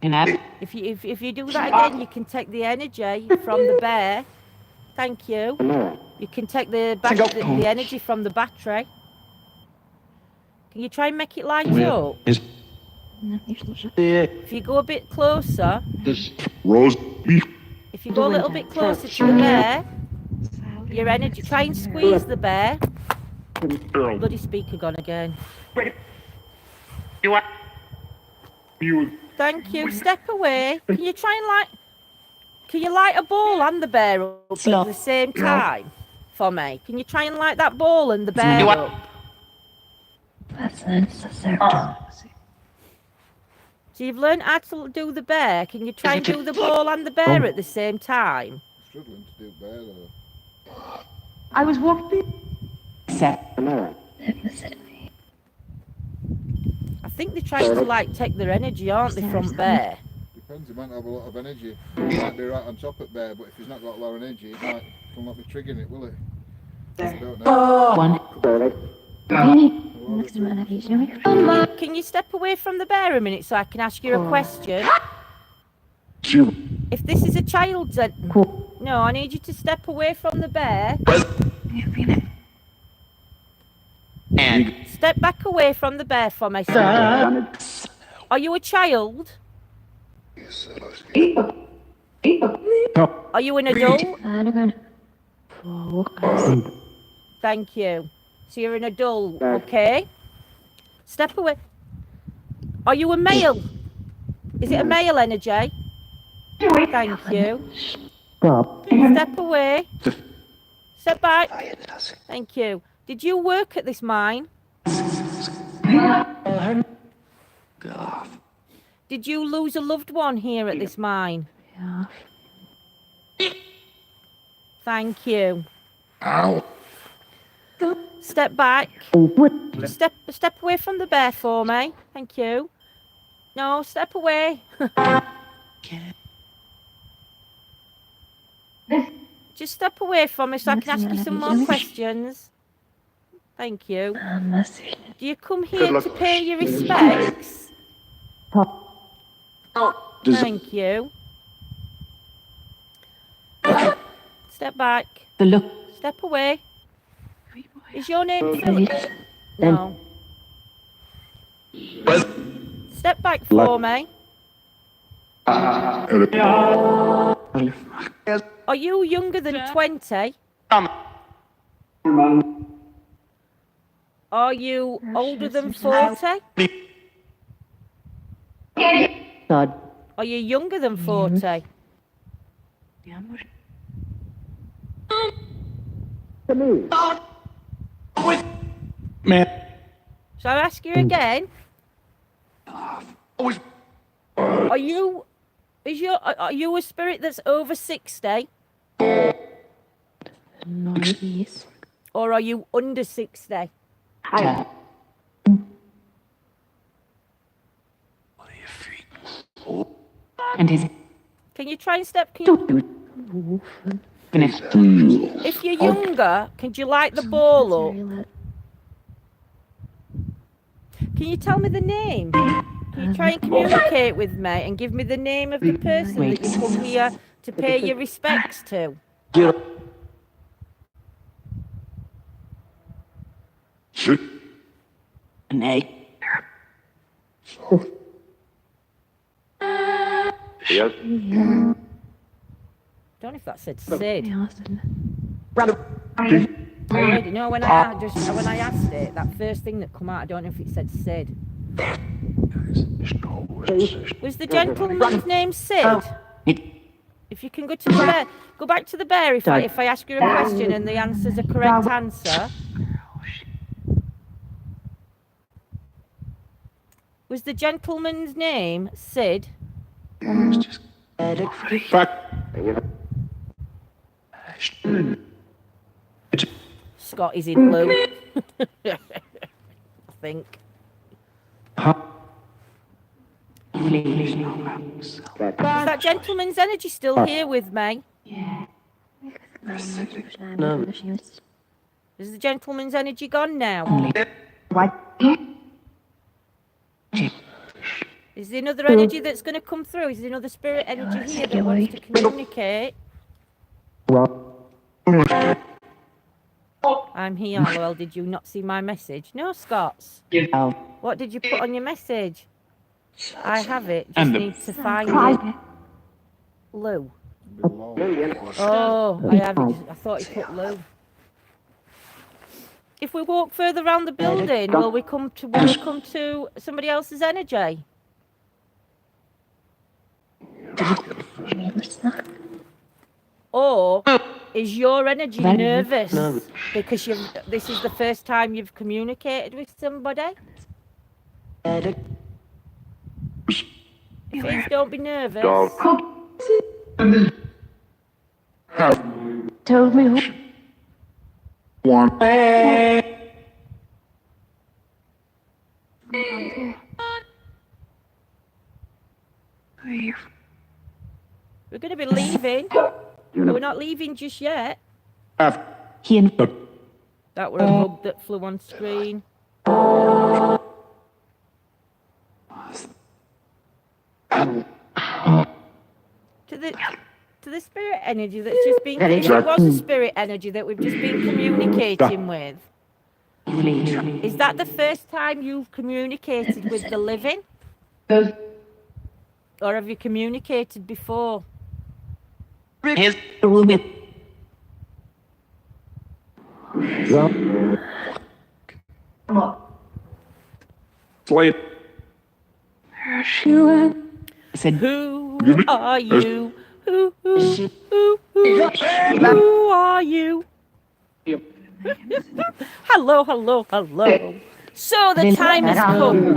If you do that again, you can take the energy from the bear. Thank you. You can take the energy from the battery. Can you try and make it light up? If you go a bit closer, if you go a little bit closer to the bear, your energy, try and squeeze the bear. Bloody speaker gone again. Thank you. Step away. Can you try and light a ball and the bear up at the same time for me? Can you try and light that ball and the bear up? So you've learned how to do the bear. Can you try and do the ball and the bear at the same time? Struggling to do bear though. I was walking. I think they're trying to take their energy, aren't they, from bear? Depends, he might have a lot of energy. He might be right on top of bear, but if he's not got a lot of energy, it might not be triggering it, will it? I don't know. Can you step away from the bear a minute so I can ask you a question? If this is a child's... No, I need you to step away from the bear. and Step back away from the bear for me. Are you a child? Are you an adult? Thank you. So you're an adult, okay? Step away. Are you a male? Is it a male energy? Thank you. Step away. Step back. Thank you. Did you work at this mine? Did you lose a loved one here at this mine? Thank you. Ow. Step back. Step away from the bear for me. Thank you. No, step away. Just step away from me so I can ask you some more questions. Thank you. Do you come here to pay your respects? Thank you. Step back. Step away. Is your name Philip? No. Step back for me. Are you younger than 20? Are you older than 40? God. Are you younger than 40? Man. Shall I ask you again? Are you a spirit that's over 60? Northeast. Or are you under 60? And his Can you try and step? If you're younger, can you light the ball up? Can you tell me the name? Can you try and communicate with me and give me the name of the person that you come here to pay your respects to? an egg. Yes. Don't know if that said Sid. Allison. No, when I asked it, that first thing that come out, I don't know if it said Sid. Was the gentleman's name Sid? If you can go to the bear, go back to the bear if I ask you a question and the answer's a correct answer. Was the gentleman's name Sid? Scott is in blue. I think. Is that gentleman's energy still here with me? No. Is the gentleman's energy gone now? Is there another energy that's going to come through? Is there another spirit energy here that wants to communicate? I'm here, lol. Did you not see my message? No, Scots. What did you put on your message? I have it. Just need to find it. Lou. Oh, I have it. I thought you put Lou. If we walk further around the building, will we come to somebody else's energy? Or is your energy nervous because this is the first time you've communicated with somebody? Please don't be nervous. Told me who. One. We're going to be leaving. We're not leaving just yet. That were a bug that flew on screen. To the spirit energy that's just been, if it was a spirit energy that we've just been communicating with, is that the first time you've communicated with the living? Or have you communicated before? Slate. I said, Who are you? Who are you? Hello. So the time has come.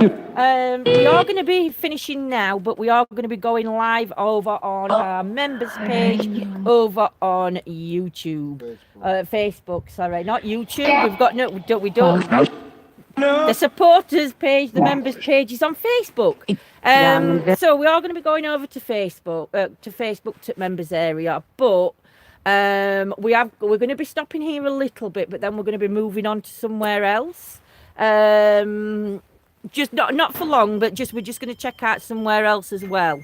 We are going to be finishing now, but we are going to be going live over on our members page over on YouTube, Facebook. Sorry, not YouTube. We've got we don't. The supporters page, the members page is on Facebook. So we are going to be going over to Facebook, to members area, but we're going to be stopping here a little bit, but then we're going to be moving on to somewhere else. Just not for long, but we're just going to check out somewhere else as well.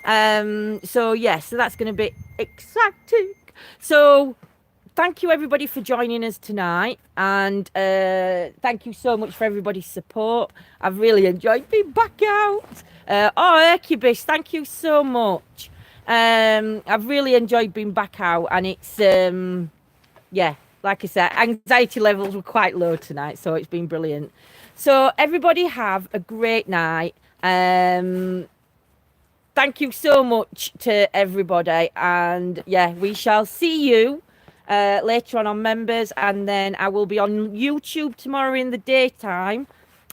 So that's going to be exciting. So thank you everybody for joining us tonight, and thank you so much for everybody's support. I've really enjoyed being back out. Incubus, thank you so much. I've really enjoyed being back out, and it's yeah, like I said, anxiety levels were quite low tonight, so it's been brilliant. So everybody have a great night. Thank you so much to everybody, and yeah, we shall see you later on Members, and then I will be on YouTube tomorrow in the daytime,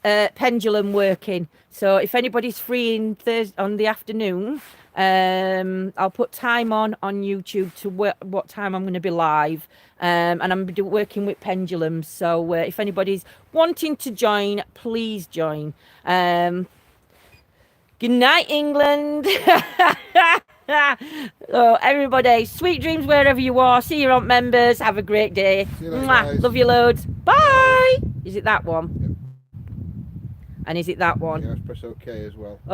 pendulum working. So if anybody's free in on the afternoon, I'll put time on YouTube to what time I'm going to be live, and I'm working with pendulums. So if anybody's wanting to join, please join. Good night, England. Oh, everybody, sweet dreams wherever you are. See you on Members. Have a great day. Later, Love you loads. Bye. Is it that one? Yep. And is it that one? Yeah, let's press OK as well.